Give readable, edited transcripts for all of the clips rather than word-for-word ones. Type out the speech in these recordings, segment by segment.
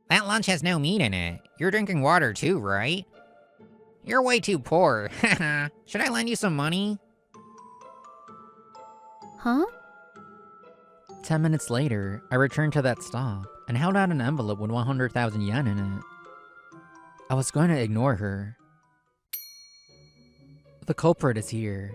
That lunch has no meat in it. You're drinking water too, right? You're way too poor. Haha. Should I lend you some money? Huh? 10 minutes later, I returned to that stop and held out an envelope with 100,000 yen in it. I was going to ignore her. The culprit is here.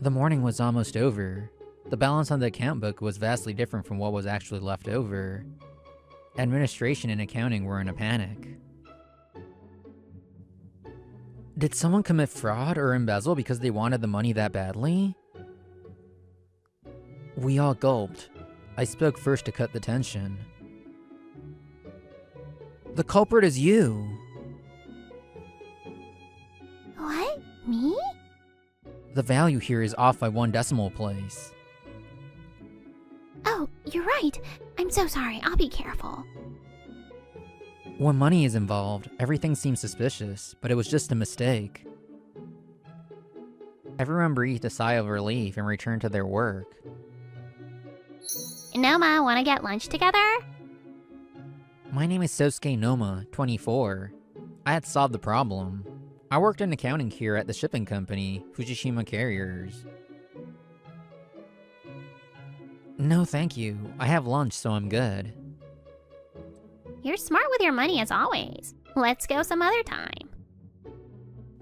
The morning was almost over. The balance on the account book was vastly different from what was actually left over. Administration and accounting were in a panic. Did someone commit fraud or embezzle because they wanted the money that badly? We all gulped. I spoke first to cut the tension. The culprit is you! What? Me? The value here is off by 1 decimal place. Oh, you're right. I'm so sorry. I'll be careful. When money is involved, everything seems suspicious, but it was just a mistake. Everyone breathed a sigh of relief and returned to their work. Noma, wanna get lunch together? My name is Sosuke Noma, 24. I had solved the problem. I worked in accounting here at the shipping company, Fujishima Carriers. No thank you, I have lunch so I'm good. You're smart with your money as always. Let's go some other time.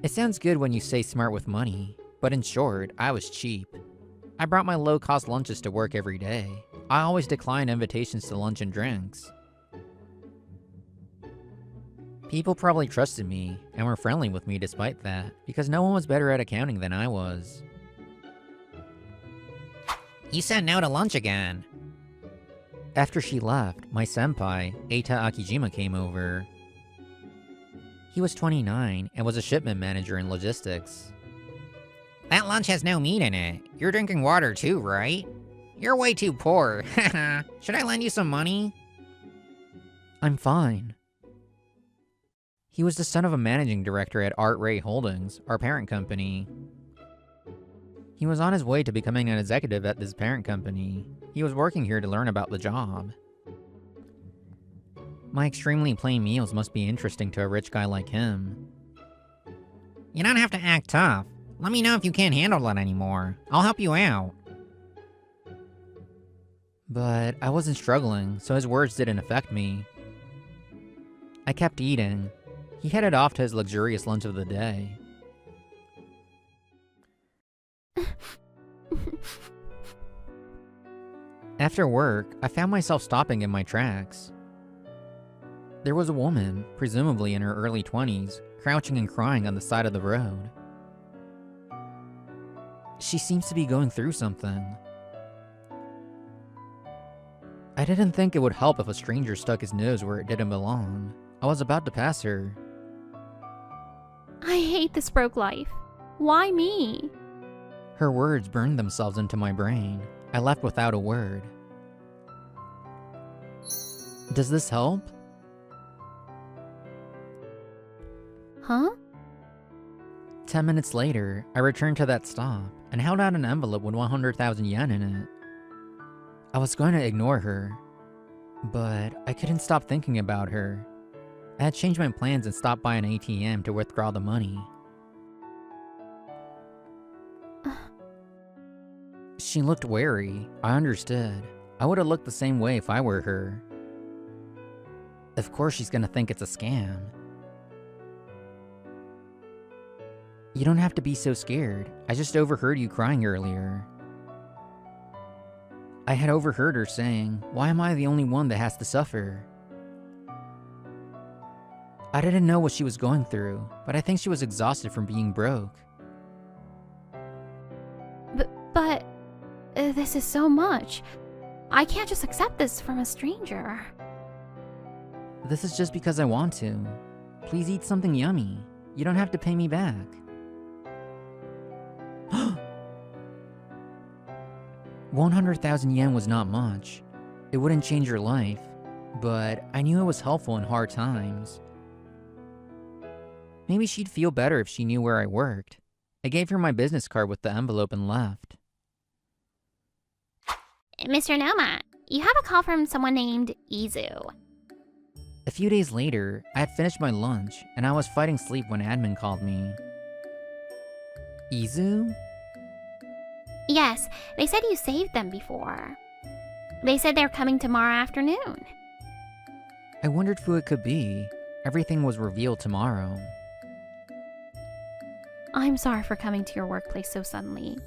It sounds good when you say smart with money, but in short, I was cheap. I brought my low-cost lunches to work every day. I always declined invitations to lunch and drinks. People probably trusted me, and were friendly with me despite that, because no one was better at accounting than I was. You said no to lunch again. After she left, my senpai, Eita Akijima, came over. He was 29 and was a shipment manager in logistics. That lunch has no meat in it. You're drinking water too, right? You're way too poor. Haha. Should I lend you some money? I'm fine. He was the son of a managing director at Art Ray Holdings, our parent company. He was on his way to becoming an executive at this parent company. He was working here to learn about the job. My extremely plain meals must be interesting to a rich guy like him. You don't have to act tough. Let me know if you can't handle it anymore. I'll help you out. But I wasn't struggling, so his words didn't affect me. I kept eating. He headed off to his luxurious lunch of the day. After work, I found myself stopping in my tracks. There was a woman, presumably in her early 20s, crouching and crying on the side of the road. She seems to be going through something. I didn't think it would help if a stranger stuck his nose where it didn't belong. I was about to pass her. I hate this broke life. Why me? Her words burned themselves into my brain. I left without a word. Does this help? Huh? 10 minutes later, I returned to that stop and held out an envelope with 100,000 yen in it. I was going to ignore her, but I couldn't stop thinking about her. I had changed my plans and stopped by an ATM to withdraw the money. She looked wary. I understood. I would have looked the same way if I were her. Of course she's gonna think it's a scam. You don't have to be so scared. I just overheard you crying earlier. I had overheard her saying, "Why am I the only one that has to suffer?" I didn't know what she was going through, but I think she was exhausted from being broke. But this is so much. I can't just accept this from a stranger. This is just because I want to. Please eat something yummy. You don't have to pay me back. 100,000 yen was not much. It wouldn't change your life, but I knew it was helpful in hard times. Maybe she'd feel better if she knew where I worked. I gave her my business card with the envelope and left. Mr. Noma, you have a call from someone named Izu. A few days later, I had finished my lunch, and I was fighting sleep when admin called me. Izu? Yes, they said you saved them before. They said they're coming tomorrow afternoon. I wondered who it could be. Everything was revealed tomorrow. I'm sorry for coming to your workplace so suddenly.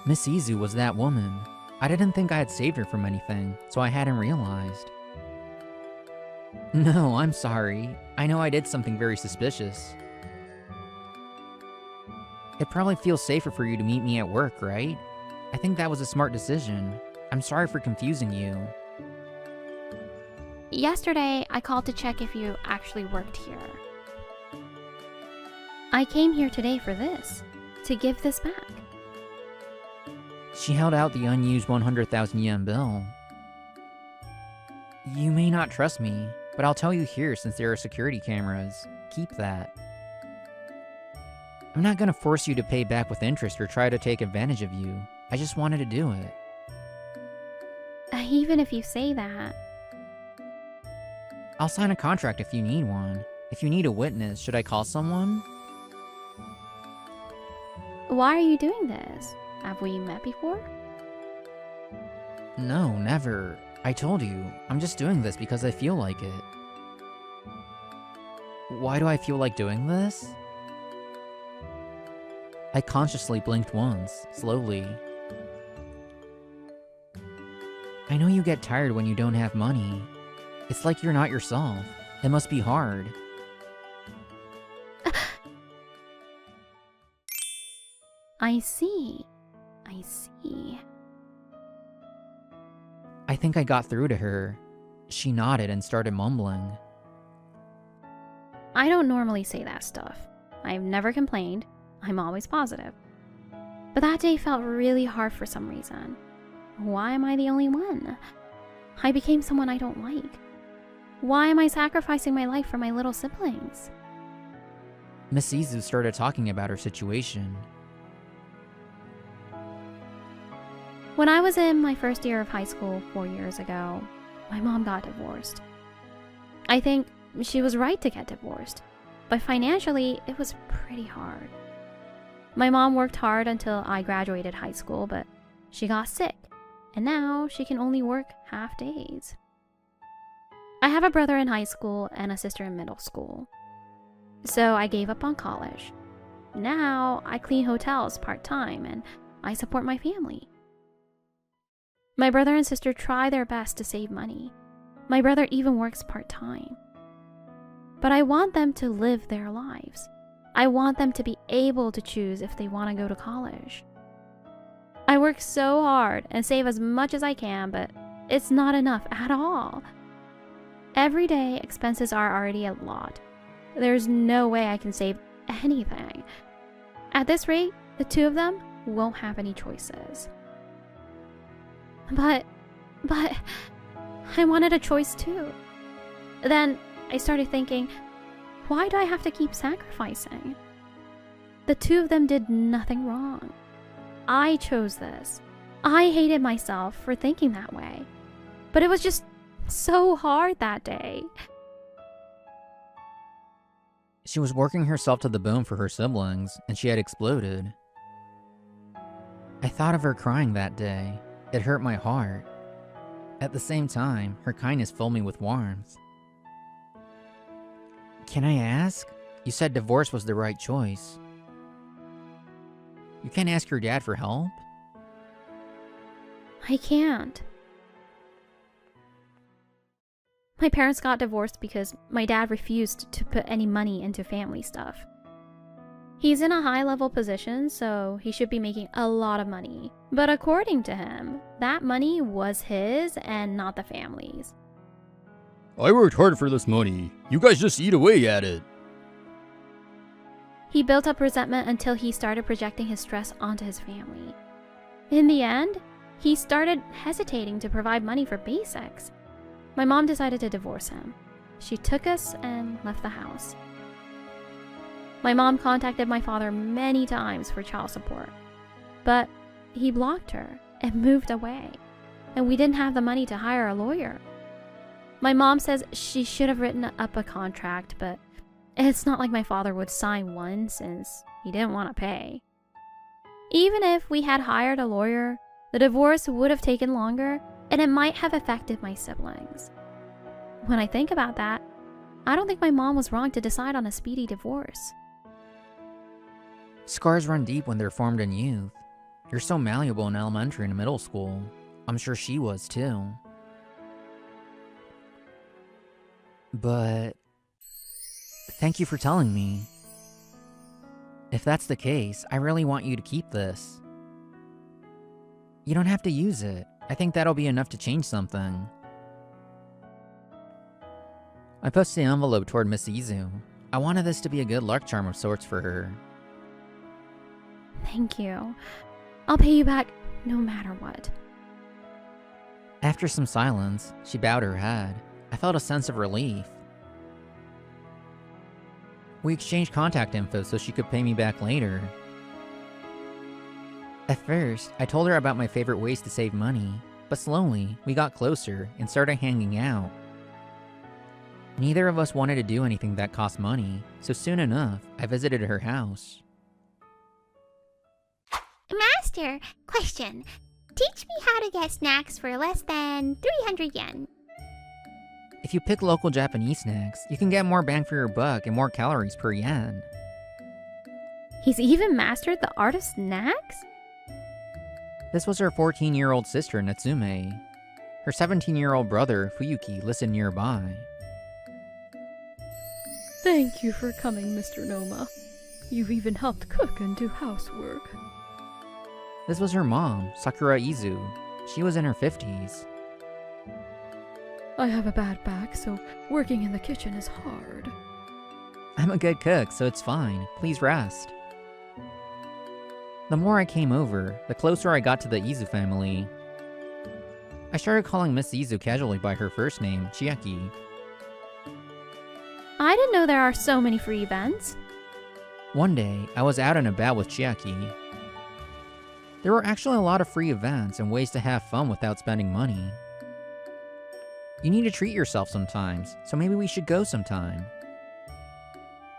Miss Izu was that woman. I didn't think I had saved her from anything, so I hadn't realized. No, I'm sorry. I know I did something very suspicious. It probably feels safer for you to meet me at work, right? I think that was a smart decision. I'm sorry for confusing you. Yesterday, I called to check if you actually worked here. I came here today for this, to give this back. She held out the unused 100,000 yen bill. You may not trust me, but I'll tell you here since there are security cameras. Keep that. I'm not gonna force you to pay back with interest or try to take advantage of you. I just wanted to do it. Even if you say that. I'll sign a contract if you need one. If you need a witness, should I call someone? Why are you doing this? Have we met before? No, never. I told you, I'm just doing this because I feel like it. Why do I feel like doing this? I consciously blinked once, slowly. I know you get tired when you don't have money. It's like you're not yourself. It must be hard. I see. I see. I think I got through to her. She nodded and started mumbling. I don't normally say that stuff. I've never complained. I'm always positive. But that day felt really hard for some reason. Why am I the only one? I became someone I don't like. Why am I sacrificing my life for my little siblings? Miss Izu started talking about her situation. When I was in my first year of high school 4 years ago, my mom got divorced. I think she was right to get divorced, but financially, it was pretty hard. My mom worked hard until I graduated high school, but she got sick, and now she can only work half days. I have a brother in high school and a sister in middle school, so I gave up on college. Now I clean hotels part-time and I support my family. My brother and sister try their best to save money. My brother even works part-time. But I want them to live their lives. I want them to be able to choose if they want to go to college. I work so hard and save as much as I can, but it's not enough at all. Everyday expenses are already a lot. There's no way I can save anything. At this rate, the two of them won't have any choices. But I wanted a choice too. Then I started thinking, why do I have to keep sacrificing? The two of them did nothing wrong. I chose this. I hated myself for thinking that way. But it was just so hard that day. She was working herself to the bone for her siblings, and she had exploded. I thought of her crying that day. It hurt my heart. At the same time, her kindness filled me with warmth. Can I ask? You said divorce was the right choice. You can't ask your dad for help? I can't. My parents got divorced because my dad refused to put any money into family stuff. He's in a high-level position, so he should be making a lot of money. But according to him, that money was his and not the family's. I worked hard for this money. You guys just eat away at it. He built up resentment until he started projecting his stress onto his family. In the end, he started hesitating to provide money for basics. My mom decided to divorce him. She took us and left the house. My mom contacted my father many times for child support, but he blocked her and moved away, and we didn't have the money to hire a lawyer. My mom says she should have written up a contract, but it's not like my father would sign one since he didn't want to pay. Even if we had hired a lawyer, the divorce would have taken longer, and it might have affected my siblings. When I think about that, I don't think my mom was wrong to decide on a speedy divorce. Scars run deep when they're formed in youth. You're so malleable in elementary and middle school. I'm sure she was too. But thank you for telling me. If that's the case, I really want you to keep this. You don't have to use it. I think that'll be enough to change something. I pushed the envelope toward Miss Izu. I wanted this to be a good luck charm of sorts for her. Thank you. I'll pay you back no matter what. After some silence, she bowed her head. I felt a sense of relief. We exchanged contact info so she could pay me back later. At first, I told her about my favorite ways to save money, but slowly, we got closer and started hanging out. Neither of us wanted to do anything that cost money, so soon enough, I visited her house. Master, question. Teach me how to get snacks for less than 300 yen. If you pick local Japanese snacks, you can get more bang for your buck and more calories per yen. He's even mastered the art of snacks? This was her 14-year-old sister, Natsume. Her 17-year-old brother, Fuyuki, listened nearby. Thank you for coming, Mr. Noma. You've even helped cook and do housework. This was her mom, Sakura Izu. She was in her 50s. I have a bad back, so working in the kitchen is hard. I'm a good cook, so it's fine. Please rest. The more I came over, the closer I got to the Izu family. I started calling Miss Izu casually by her first name, Chiaki. I didn't know there are so many free events. One day, I was out and about with Chiaki. There were actually a lot of free events and ways to have fun without spending money. You need to treat yourself sometimes, so maybe we should go sometime.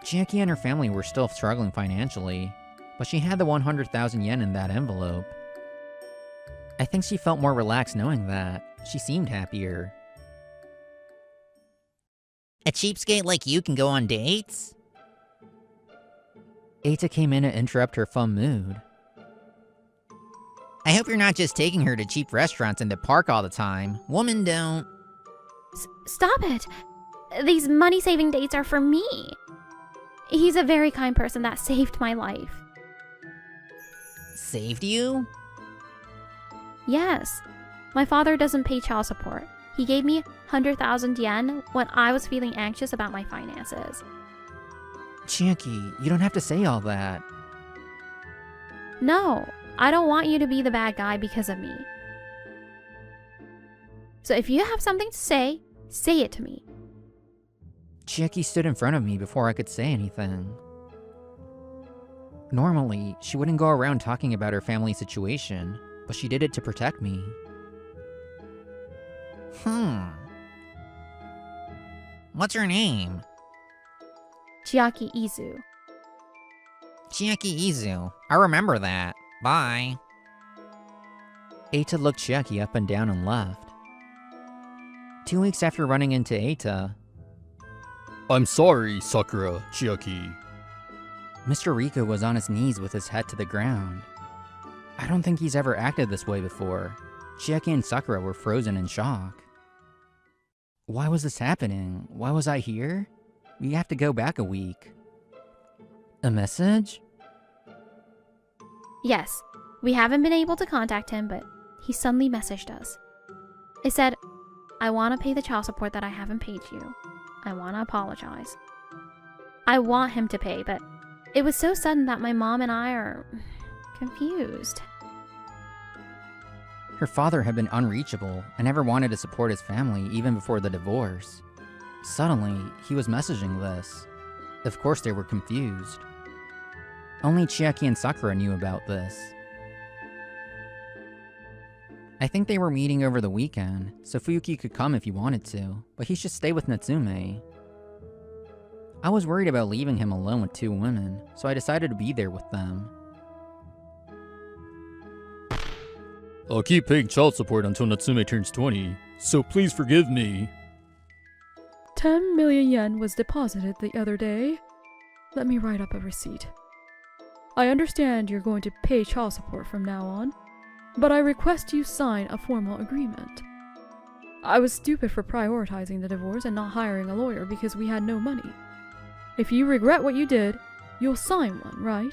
Chiaki and her family were still struggling financially, but she had the 100,000 yen in that envelope. I think she felt more relaxed knowing that. She seemed happier. A cheapskate like you can go on dates? Eita came in to interrupt her fun mood. I hope you're not just taking her to cheap restaurants in the park all the time. Women don't. Stop it! These money-saving dates are for me. He's a very kind person that saved my life. Saved you? Yes. My father doesn't pay child support. He gave me 100,000 yen when I was feeling anxious about my finances. Chiaki, you don't have to say all that. No, I don't want you to be the bad guy because of me. So if you have something to say it to me. Chiaki stood in front of me before I could say anything. Normally, she wouldn't go around talking about her family situation, but she did it to protect me. What's her name? Chiaki Izu. Chiaki Izu. I remember that. Bye. Eita looked Chiaki up and down and left. 2 weeks after running into Eita, I'm sorry, Sakura, Chiaki. Mr. Rika was on his knees with his head to the ground. I don't think he's ever acted this way before. Chiaki and Sakura were frozen in shock. Why was this happening? Why was I here? We have to go back a week. A message? Yes, we haven't been able to contact him, but he suddenly messaged us. It said, I want to pay the child support that I haven't paid you. I want to apologize. I want him to pay, but it was so sudden that my mom and I are confused. Her father had been unreachable and never wanted to support his family even before the divorce. Suddenly, he was messaging this. Of course they were confused. Only Chiaki and Sakura knew about this. I think they were meeting over the weekend, so Fuyuki could come if he wanted to, but he should stay with Natsume. I was worried about leaving him alone with 2 women, so I decided to be there with them. I'll keep paying child support until Natsume turns 20, so please forgive me. 10 million yen was deposited the other day. Let me write up a receipt. I understand you're going to pay child support from now on, but I request you sign a formal agreement. I was stupid for prioritizing the divorce and not hiring a lawyer because we had no money. If you regret what you did, you'll sign one, right?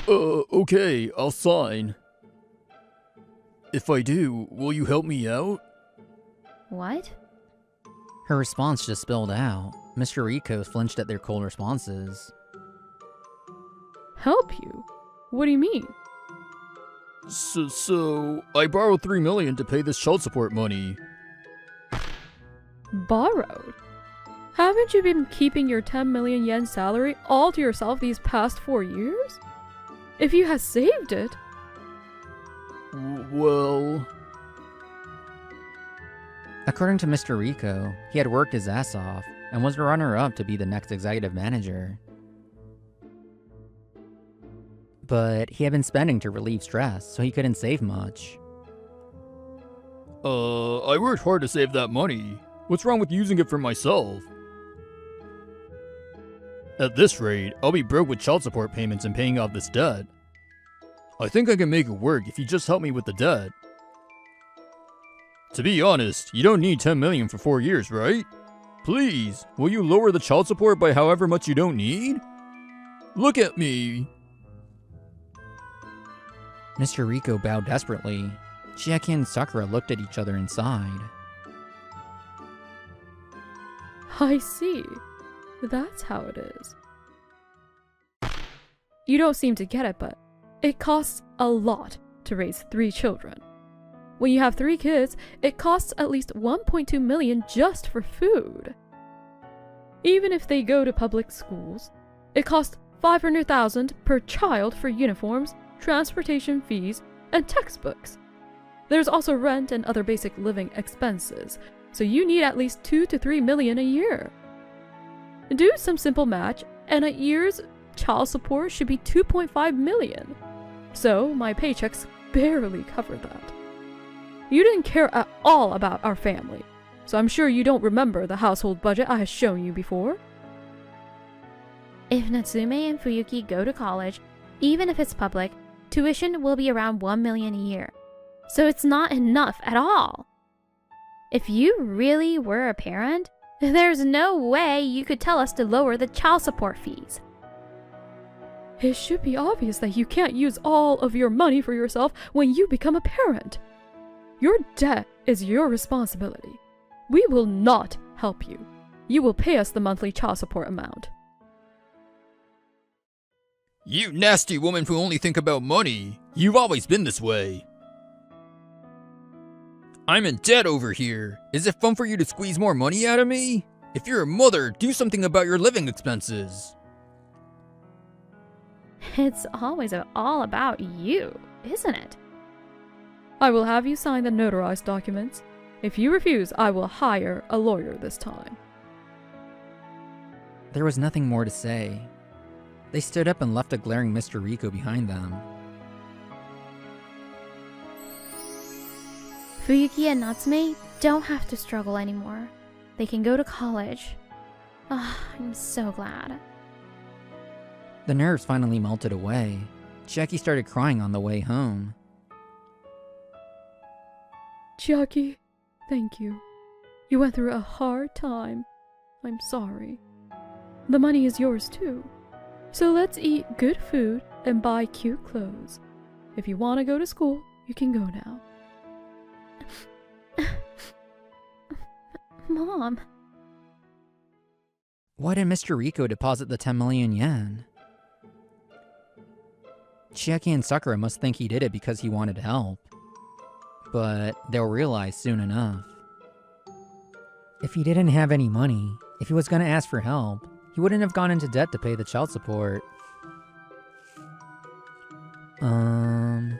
Okay, I'll sign. If I do, will you help me out? What? Her response just spilled out. Mr. Rico flinched at their cold responses. Help you? What do you mean? So, I borrowed 3 million to pay this child support money. Borrowed? Haven't you been keeping your 10 million yen salary all to yourself these past 4 years? If you had saved it... Well... According to Mr. Rico, he had worked his ass off and was the runner-up to be the next executive manager. But he had been spending to relieve stress, so he couldn't save much. I worked hard to save that money. What's wrong with using it for myself? At this rate, I'll be broke with child support payments and paying off this debt. I think I can make it work if you just help me with the debt. To be honest, you don't need 10 million for 4 years, right? Please, will you lower the child support by however much you don't need? Look at me! Mr. Rico bowed desperately. Chiaki and Sakura looked at each other and sighed. I see. That's how it is. You don't seem to get it, but it costs a lot to raise 3 children. When you have 3 kids, it costs at least 1.2 million just for food. Even if they go to public schools, it costs 500,000 per child for uniforms, transportation fees, and textbooks. There's also rent and other basic living expenses, so you need at least 2 to 3 million a year. Do some simple math, and a year's child support should be 2.5 million. So my paychecks barely cover that. You didn't care at all about our family, so I'm sure you don't remember the household budget I have shown you before. If Natsume and Fuyuki go to college, even if it's public, tuition will be around 1 million a year. So it's not enough at all. If you really were a parent, there's no way you could tell us to lower the child support fees. It should be obvious that you can't use all of your money for yourself when you become a parent. Your debt is your responsibility. We will not help you. You will pay us the monthly child support amount. You nasty woman who only think about money. You've always been this way. I'm in debt over here. Is it fun for you to squeeze more money out of me? If you're a mother, do something about your living expenses. It's always all about you, isn't it? I will have you sign the notarized documents. If you refuse, I will hire a lawyer this time. There was nothing more to say. They stood up and left a glaring Mr. Rico behind them. Fuyuki and Natsume don't have to struggle anymore. They can go to college. Ah, I'm so glad. The nerves finally melted away. Chiaki started crying on the way home. Chiaki, thank you. You went through a hard time. I'm sorry. The money is yours too. So let's eat good food and buy cute clothes. If you want to go to school, you can go now. Mom. Why did Mr. Rico deposit the 10 million yen? Chiaki and Sakura must think he did it because he wanted help. But they'll realize soon enough. If he didn't have any money, if he was going to ask for help, he wouldn't have gone into debt to pay the child support. I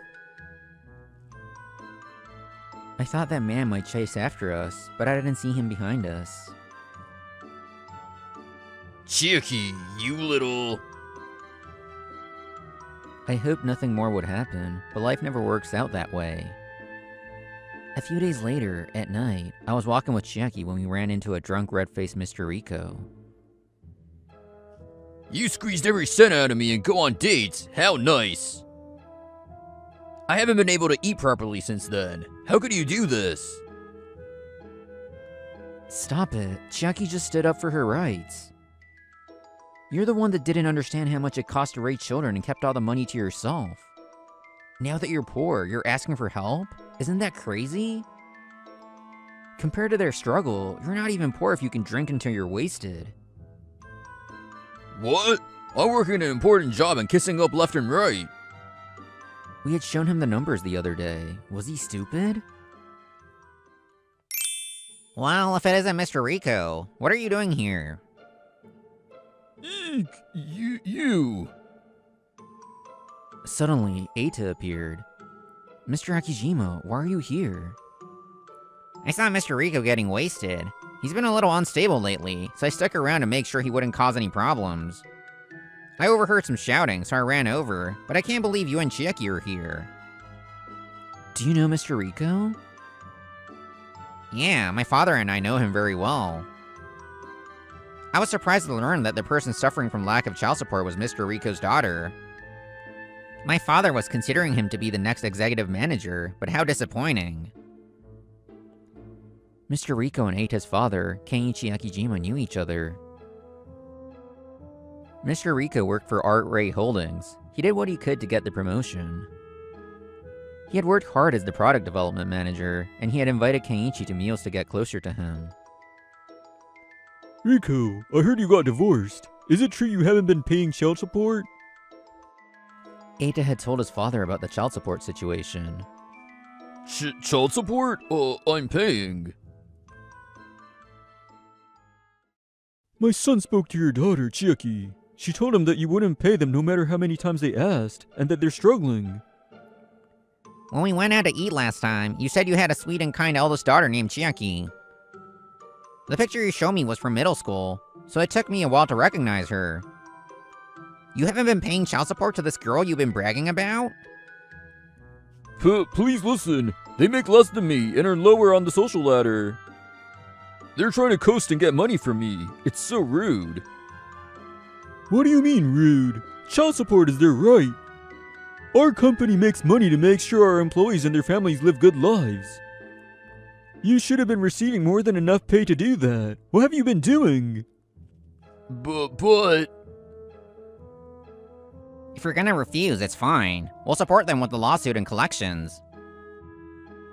thought that man might chase after us, but I didn't see him behind us. Chiaki, you little... I hoped nothing more would happen, but life never works out that way. A few days later, at night, I was walking with Chiaki when we ran into a drunk, red-faced Mr. Rico. You squeezed every cent out of me and go on dates. How nice. I haven't been able to eat properly since then. How could you do this? Stop it. Chiaki just stood up for her rights. You're the one that didn't understand how much it costs to raise children and kept all the money to yourself. Now that you're poor, you're asking for help? Isn't that crazy? Compared to their struggle, you're not even poor if you can drink until you're wasted. What? I'm working an important job and kissing up left and right. We had shown him the numbers the other day. Was he stupid? Well, if it isn't Mr. Rico, what are you doing here? Eek, you. Suddenly, Eita appeared. Mr. Akijima, why are you here? I saw Mr. Rico getting wasted. He's been a little unstable lately, so I stuck around to make sure he wouldn't cause any problems. I overheard some shouting, so I ran over, but I can't believe you and Chiaki are here. Do you know Mr. Rico? Yeah, my father and I know him very well. I was surprised to learn that the person suffering from lack of child support was Mr. Rico's daughter. My father was considering him to be the next executive manager, but how disappointing. Mr. Rico and Eita's father, Kenichi Akijima, knew each other. Mr. Rico worked for Art Ray Holdings. He did what he could to get the promotion. He had worked hard as the product development manager, and he had invited Kenichi to meals to get closer to him. Rico, I heard you got divorced. Is it true you haven't been paying child support? Eita had told his father about the child support situation. Child support? I'm paying. My son spoke to your daughter, Chiaki. She told him that you wouldn't pay them no matter how many times they asked, and that they're struggling. When we went out to eat last time, you said you had a sweet and kind eldest daughter named Chiaki. The picture you showed me was from middle school, so it took me a while to recognize her. You haven't been paying child support to this girl you've been bragging about? Please listen. They make less than me and are lower on the social ladder. They're trying to coast and get money from me. It's so rude. What do you mean rude? Child support is their right. Our company makes money to make sure our employees and their families live good lives. You should have been receiving more than enough pay to do that. What have you been doing? But... If you're gonna refuse, it's fine. We'll support them with the lawsuit and collections.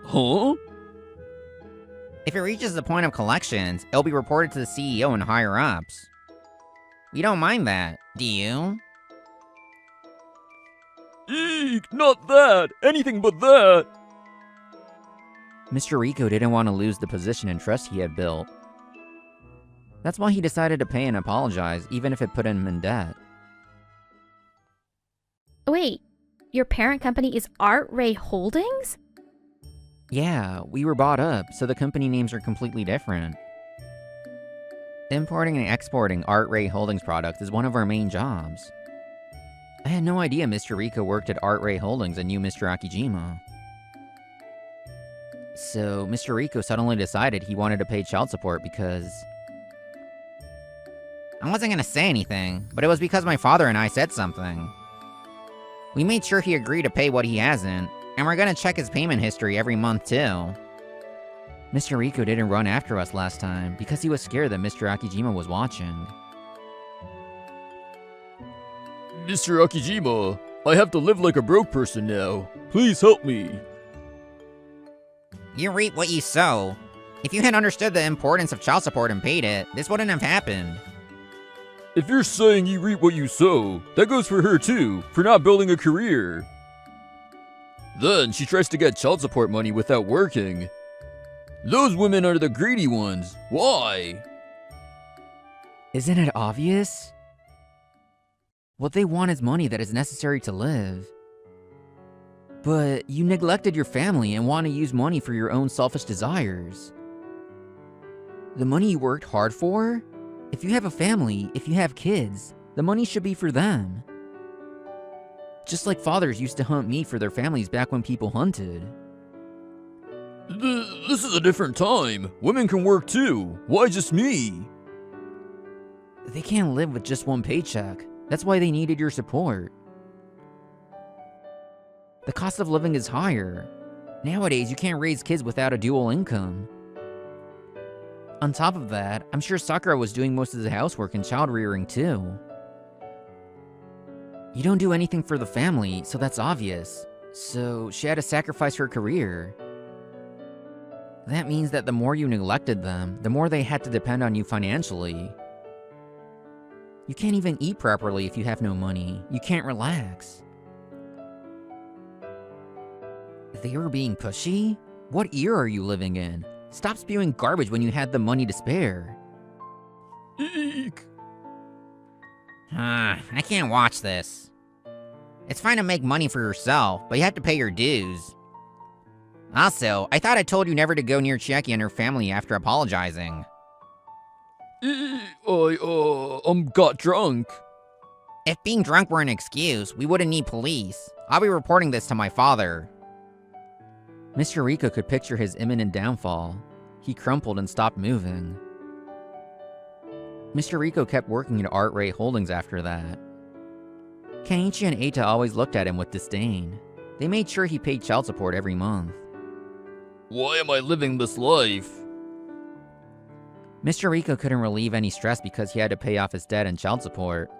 Huh? If it reaches the point of collections, it'll be reported to the CEO and higher-ups. We don't mind that, do you? Eek, not that! Anything but that! Mr. Rico didn't want to lose the position and trust he had built. That's why he decided to pay and apologize, even if it put him in debt. Wait, your parent company is Art Ray Holdings? Yeah, we were bought up, so the company names are completely different. Importing and exporting Art Ray Holdings products is one of our main jobs. I had no idea Mr. Rico worked at Art Ray Holdings and knew Mr. Akijima. So, Mr. Rico suddenly decided he wanted to pay child support because... I wasn't gonna say anything, but it was because my father and I said something. We made sure he agreed to pay what he hasn't, and we're gonna check his payment history every month too. Mr. Rico didn't run after us last time because he was scared that Mr. Akijima was watching. Mr. Akijima, I have to live like a broke person now. Please help me. You reap what you sow. If you had understood the importance of child support and paid it, this wouldn't have happened. If you're saying you reap what you sow, that goes for her too, for not building a career. Then she tries to get child support money without working. Those women are the greedy ones. Why? Isn't it obvious? What they want is money that is necessary to live. But you neglected your family and want to use money for your own selfish desires. The money you worked hard for? If you have a family, if you have kids, the money should be for them. Just like fathers used to hunt meat for their families back when people hunted. This is a different time. Women can work too. Why just me? They can't live with just one paycheck. That's why they needed your support. The cost of living is higher. Nowadays, you can't raise kids without a dual income. On top of that, I'm sure Sakura was doing most of the housework and child rearing too. You don't do anything for the family, so that's obvious. So she had to sacrifice her career. That means that the more you neglected them, the more they had to depend on you financially. You can't even eat properly if you have no money. You can't relax. They were being pushy? What era are you living in? Stop spewing garbage when you had the money to spare. Eek. I can't watch this. It's fine to make money for yourself, but you have to pay your dues. Also, I thought I told you never to go near Chiaki and her family after apologizing. I got drunk. If being drunk were an excuse, we wouldn't need police. I'll be reporting this to my father. Mr. Rico could picture his imminent downfall. He crumpled and stopped moving. Mr. Rico kept working at Art Ray Holdings after that. Kenichi and Eita always looked at him with disdain. They made sure he paid child support every month. Why am I living this life? Mr. Rico couldn't relieve any stress because he had to pay off his debt and child support.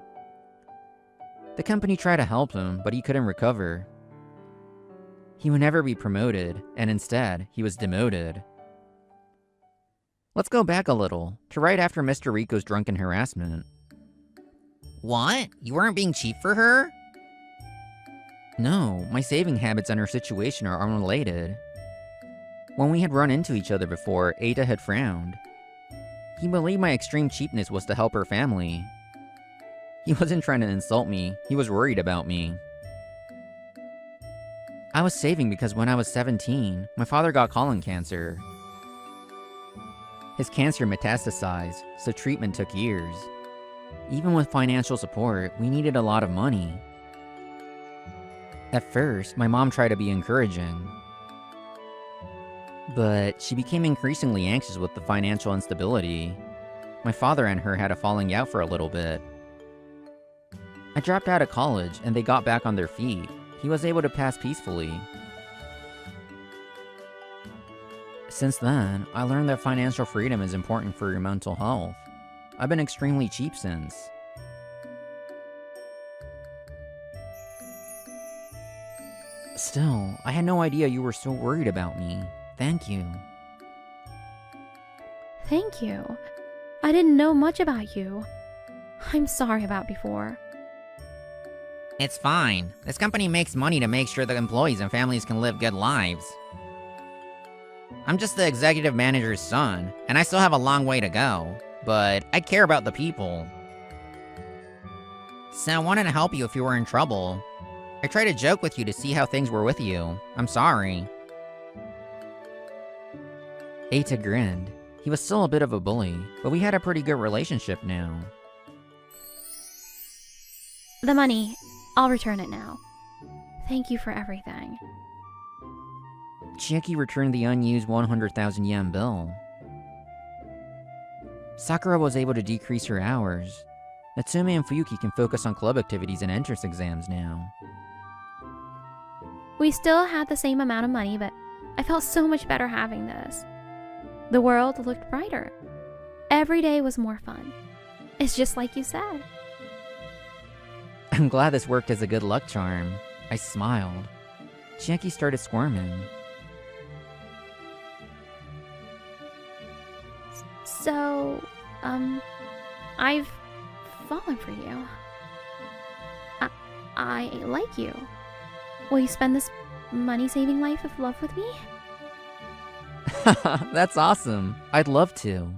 The company tried to help him, but he couldn't recover. He would never be promoted, and instead, he was demoted. Let's go back a little, to right after Mr. Rico's drunken harassment. What? You weren't being cheap for her? No, my saving habits and her situation are unrelated. When we had run into each other before, Eita had frowned. He believed my extreme cheapness was to help her family. He wasn't trying to insult me, he was worried about me. I was saving because when I was 17, my father got colon cancer. His cancer metastasized, so treatment took years. Even with financial support, we needed a lot of money. At first, my mom tried to be encouraging. But she became increasingly anxious with the financial instability. My father and her had a falling out for a little bit. I dropped out of college and they got back on their feet. He was able to pass peacefully. Since then, I learned that financial freedom is important for your mental health. I've been extremely cheap since. Still, I had no idea you were so worried about me. Thank you. Thank you. I didn't know much about you. I'm sorry about before. It's fine. This company makes money to make sure that employees and families can live good lives. I'm just the executive manager's son, and I still have a long way to go, but I care about the people. So I wanted to help you if you were in trouble. I tried to joke with you to see how things were with you. I'm sorry. Eita grinned. He was still a bit of a bully, but we had a pretty good relationship now. The money, I'll return it now. Thank you for everything. Chiaki returned the unused 100,000 yen bill. Sakura was able to decrease her hours. Natsume and Fuyuki can focus on club activities and entrance exams now. We still had the same amount of money, but I felt so much better having this. The world looked brighter. Every day was more fun. It's just like you said. I'm glad this worked as a good luck charm. I smiled. Chiaki started squirming. So, I've fallen for you. I like you. Will you spend this money-saving life of love with me? That's awesome. I'd love to.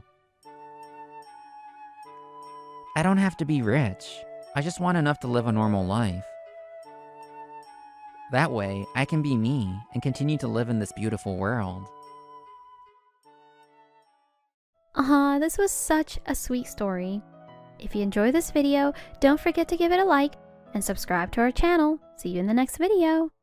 I don't have to be rich. I just want enough to live a normal life. That way, I can be me and continue to live in this beautiful world. This was such a sweet story. If you enjoyed this video, don't forget to give it a like and subscribe to our channel. See you in the next video.